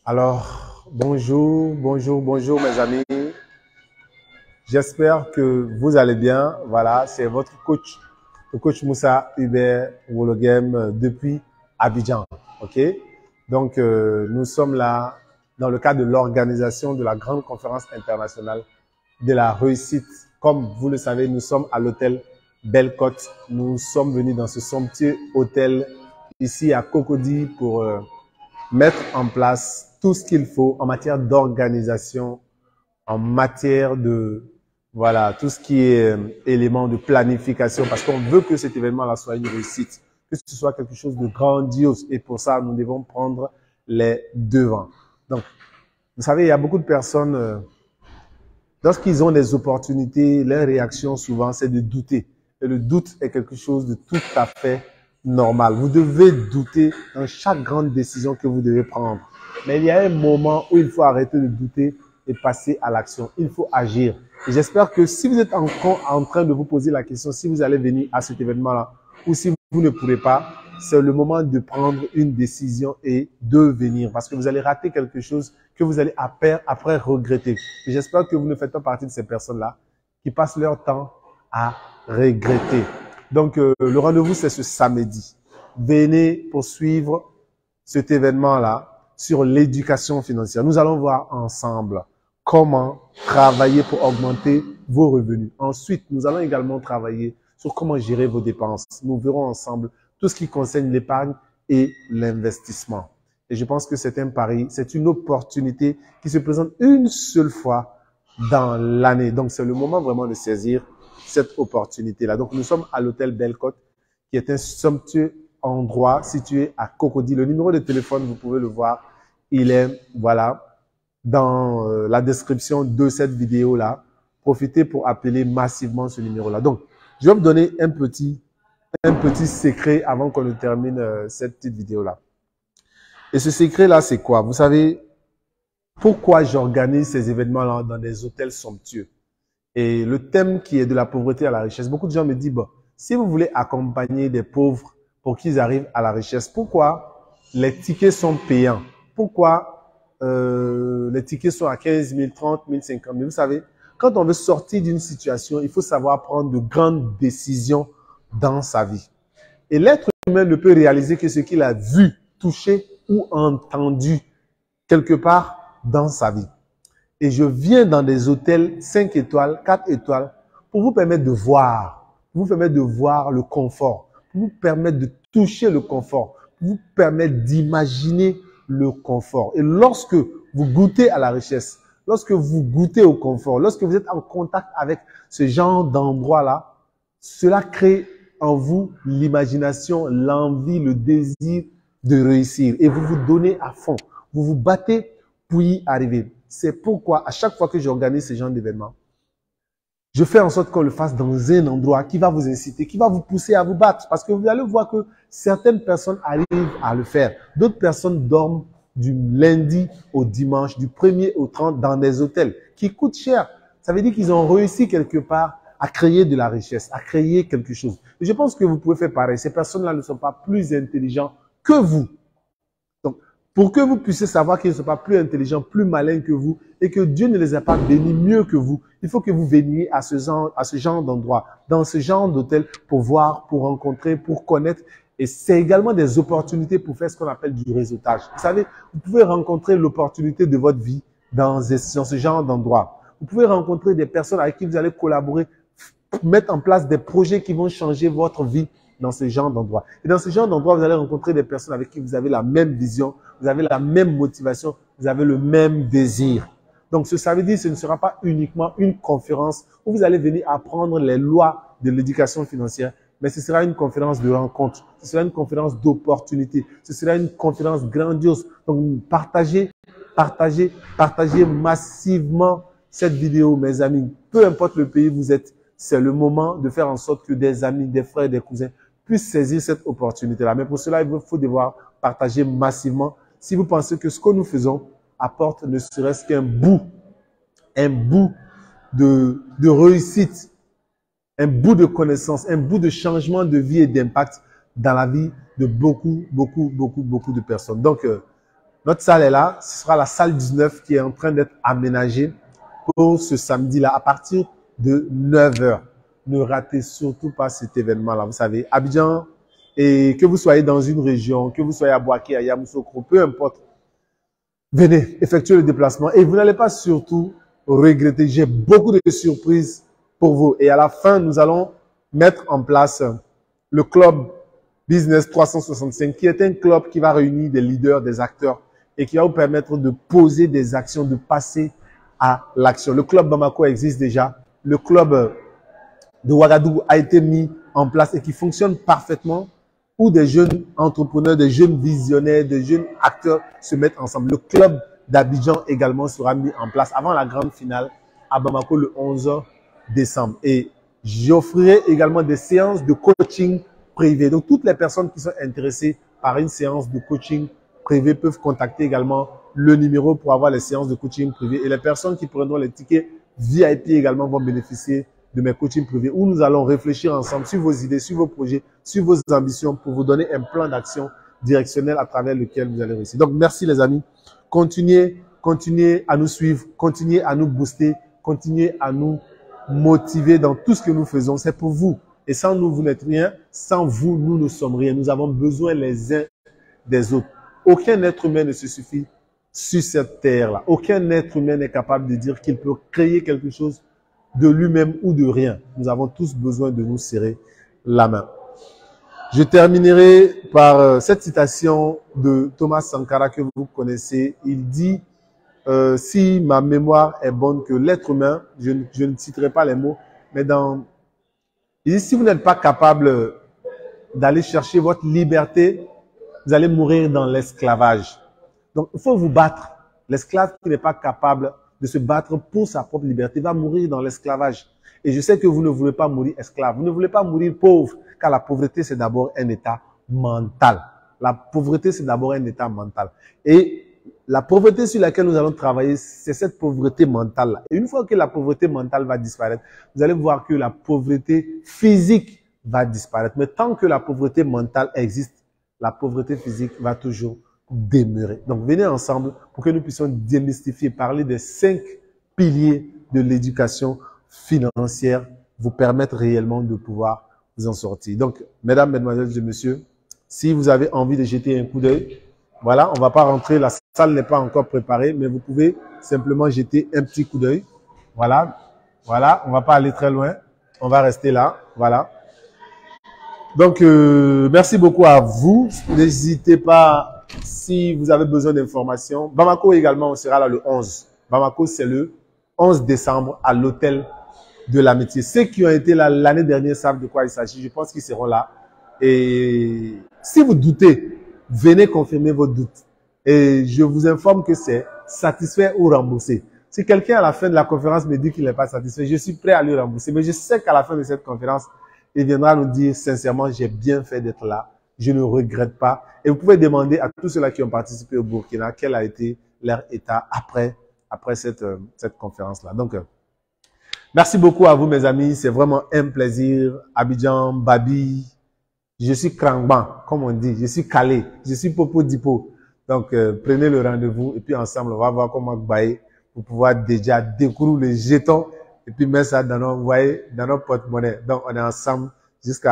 Alors, bonjour mes amis. J'espère que vous allez bien. Voilà, c'est votre coach, le coach Moussa Hubert Wologem depuis Abidjan. OK? Donc, nous sommes là dans le cadre de l'organisation de la grande conférence internationale de la réussite. Comme vous le savez, nous sommes à l'hôtel Belle Côte. Nous sommes venus dans ce somptueux hôtel ici à Cocody pour mettre en place tout ce qu'il faut en matière d'organisation, en matière de, voilà, tout ce qui est élément de planification, parce qu'on veut que cet événement-là soit une réussite, que ce soit quelque chose de grandiose. Et pour ça, nous devons prendre les devants. Donc, vous savez, il y a beaucoup de personnes, lorsqu'ils ont des opportunités, leur réaction souvent, c'est de douter. Et le doute est quelque chose de tout à fait normal. Vous devez douter dans chaque grande décision que vous devez prendre. Mais il y a un moment où il faut arrêter de douter et passer à l'action. Il faut agir. Et j'espère que si vous êtes encore en train de vous poser la question, si vous allez venir à cet événement-là, ou si vous ne pourrez pas, c'est le moment de prendre une décision et de venir. Parce que vous allez rater quelque chose que vous allez après regretter. Et j'espère que vous ne faites pas partie de ces personnes-là qui passent leur temps à regretter. Donc, le rendez-vous, c'est ce samedi. Venez poursuivre cet événement-là sur l'éducation financière. Nous allons voir ensemble comment travailler pour augmenter vos revenus. Ensuite, nous allons également travailler sur comment gérer vos dépenses. Nous verrons ensemble tout ce qui concerne l'épargne et l'investissement. Et je pense que c'est un pari, c'est une opportunité qui se présente une seule fois dans l'année. Donc, c'est le moment vraiment de saisir cette opportunité-là. Donc, nous sommes à l'hôtel Belle Côte, qui est un somptueux endroit situé à Cocody. Le numéro de téléphone, vous pouvez le voir, il est, voilà, dans la description de cette vidéo-là. Profitez pour appeler massivement ce numéro-là. Donc, je vais vous donner un petit secret avant qu'on ne termine cette petite vidéo-là. Et ce secret-là, c'est quoi? Vous savez, pourquoi j'organise ces événements-là dans des hôtels somptueux? Et le thème qui est de la pauvreté à la richesse. Beaucoup de gens me disent, bon, si vous voulez accompagner des pauvres pour qu'ils arrivent à la richesse, pourquoi les tickets sont payants? Pourquoi les tickets sont à 15 000, 30 000, 50 000? Vous savez, quand on veut sortir d'une situation, il faut savoir prendre de grandes décisions dans sa vie. Et l'être humain ne peut réaliser que ce qu'il a vu, touché ou entendu quelque part dans sa vie. Et je viens dans des hôtels 5 étoiles, 4 étoiles, pour vous permettre de voir, le confort, pour vous permettre de toucher le confort, pour vous permettre d'imaginer le confort. Et lorsque vous goûtez à la richesse, lorsque vous goûtez au confort, lorsque vous êtes en contact avec ce genre d'endroit-là, cela crée en vous l'imagination, l'envie, le désir de réussir. Et vous vous donnez à fond. Vous vous battez pour y arriver. C'est pourquoi, à chaque fois que j'organise ce genre d'événement, je fais en sorte qu'on le fasse dans un endroit qui va vous inciter, qui va vous pousser à vous battre. Parce que vous allez voir que certaines personnes arrivent à le faire. D'autres personnes dorment du lundi au dimanche, du 1er au 30 dans des hôtels qui coûtent cher. Ça veut dire qu'ils ont réussi quelque part à créer de la richesse, à créer quelque chose. Et je pense que vous pouvez faire pareil. Ces personnes-là ne sont pas plus intelligents que vous. Donc, pour que vous puissiez savoir qu'ils ne sont pas plus intelligents, plus malins que vous et que Dieu ne les a pas bénis mieux que vous, il faut que vous veniez à ce genre d'endroit, dans ce genre d'hôtel pour voir, pour rencontrer, pour connaître. Et c'est également des opportunités pour faire ce qu'on appelle du réseautage. Vous savez, vous pouvez rencontrer l'opportunité de votre vie dans ce genre d'endroit. Vous pouvez rencontrer des personnes avec qui vous allez collaborer, mettre en place des projets qui vont changer votre vie dans ce genre d'endroit. Et dans ce genre d'endroit, vous allez rencontrer des personnes avec qui vous avez la même vision, vous avez la même motivation, vous avez le même désir. Donc, ce samedi, ce ne sera pas uniquement une conférence où vous allez venir apprendre les lois de l'éducation financière, mais ce sera une conférence de rencontre, ce sera une conférence d'opportunité, ce sera une conférence grandiose. Donc, partagez massivement cette vidéo, mes amis. Peu importe le pays où vous êtes, c'est le moment de faire en sorte que des amis, des frères, des cousins puissent saisir cette opportunité-là. Mais pour cela, il faut devoir partager massivement. Si vous pensez que ce que nous faisons apporte ne serait-ce qu'un bout de réussite, un bout de connaissance, un bout de changement de vie et d'impact dans la vie de beaucoup de personnes. Donc, Notre salle est là. Ce sera la salle 19 qui est en train d'être aménagée pour ce samedi-là à partir de 9 h. Ne ratez surtout pas cet événement-là. Vous savez, Abidjan, et que vous soyez dans une région, que vous soyez à Boaké, à Yamoussoukro, peu importe, venez effectuer le déplacement et vous n'allez pas surtout regretter. J'ai beaucoup de surprises pour vous. Et à la fin, nous allons mettre en place le club Business 365, qui est un club qui va réunir des leaders, des acteurs et qui va vous permettre de poser des actions, de passer à l'action. Le club Bamako existe déjà. Le club de Ouagadougou a été mis en place et qui fonctionne parfaitement, où des jeunes entrepreneurs, des jeunes visionnaires, des jeunes acteurs se mettent ensemble. Le club d'Abidjan également sera mis en place avant la grande finale à Bamako le 11 décembre. Et j'offrirai également des séances de coaching privé. Donc, toutes les personnes qui sont intéressées par une séance de coaching privé peuvent contacter également le numéro pour avoir les séances de coaching privé. Et les personnes qui prendront les tickets VIP également vont bénéficier de mes coachings privés où nous allons réfléchir ensemble sur vos idées, sur vos projets, sur vos ambitions pour vous donner un plan d'action directionnel à travers lequel vous allez réussir. Donc, merci les amis. Continuez à nous suivre, continuez à nous booster, continuez à nous motiver dans tout ce que nous faisons. C'est pour vous. Et sans nous, vous n'êtes rien. Sans vous, nous ne sommes rien. Nous avons besoin les uns des autres. Aucun être humain ne se suffit sur cette terre-là. Aucun être humain n'est capable de dire qu'il peut créer quelque chose de lui-même ou de rien. Nous avons tous besoin de nous serrer la main. Je terminerai par cette citation de Thomas Sankara que vous connaissez. Il dit, si ma mémoire est bonne, que l'être humain, je ne citerai pas les mots, mais il dit, si vous n'êtes pas capable d'aller chercher votre liberté, vous allez mourir dans l'esclavage. Donc, il faut vous battre. L'esclave qui n'est pas capable de se battre pour sa propre liberté va mourir dans l'esclavage. Et je sais que vous ne voulez pas mourir esclave. Vous ne voulez pas mourir pauvre, car la pauvreté, c'est d'abord un état mental. La pauvreté, c'est d'abord un état mental. Et la pauvreté sur laquelle nous allons travailler, c'est cette pauvreté mentale-là. Et une fois que la pauvreté mentale va disparaître, vous allez voir que la pauvreté physique va disparaître. Mais tant que la pauvreté mentale existe, la pauvreté physique va toujours demeurer. Donc, venez ensemble pour que nous puissions démystifier, parler des 5 piliers de l'éducation financière, vous permettre réellement de pouvoir vous en sortir. Donc, mesdames, mesdemoiselles et messieurs, si vous avez envie de jeter un coup d'œil, voilà, on ne va pas rentrer, la salle n'est pas encore préparée, mais vous pouvez simplement jeter un petit coup d'œil. Voilà, voilà, on ne va pas aller très loin, on va rester là, voilà. Donc, merci beaucoup à vous. N'hésitez pas, si vous avez besoin d'informations. Bamako également, on sera là le 11. Bamako, c'est le 11 décembre à l'hôtel de l'amitié. Ceux qui ont été là l'année dernière savent de quoi il s'agit. Je pense qu'ils seront là. Et si vous doutez, venez confirmer vos doutes. Et je vous informe que c'est satisfait ou remboursé. Si quelqu'un à la fin de la conférence me dit qu'il n'est pas satisfait, je suis prêt à lui rembourser. Mais je sais qu'à la fin de cette conférence, il viendra nous dire sincèrement, j'ai bien fait d'être là. Je ne regrette pas. Et vous pouvez demander à tous ceux-là qui ont participé au Burkina quel a été leur état après cette conférence-là. Donc, merci beaucoup à vous, mes amis. C'est vraiment un plaisir. Abidjan, Babi, je suis Krangban, comme on dit. Je suis calé. Je suis Popo Dipo. Donc, prenez le rendez-vous et puis ensemble, on va voir comment bailler pour pouvoir déjà découvrir les jetons et puis mettre ça dans nos, vous voyez, dans nos porte-monnaie. Donc, on est ensemble jusqu'à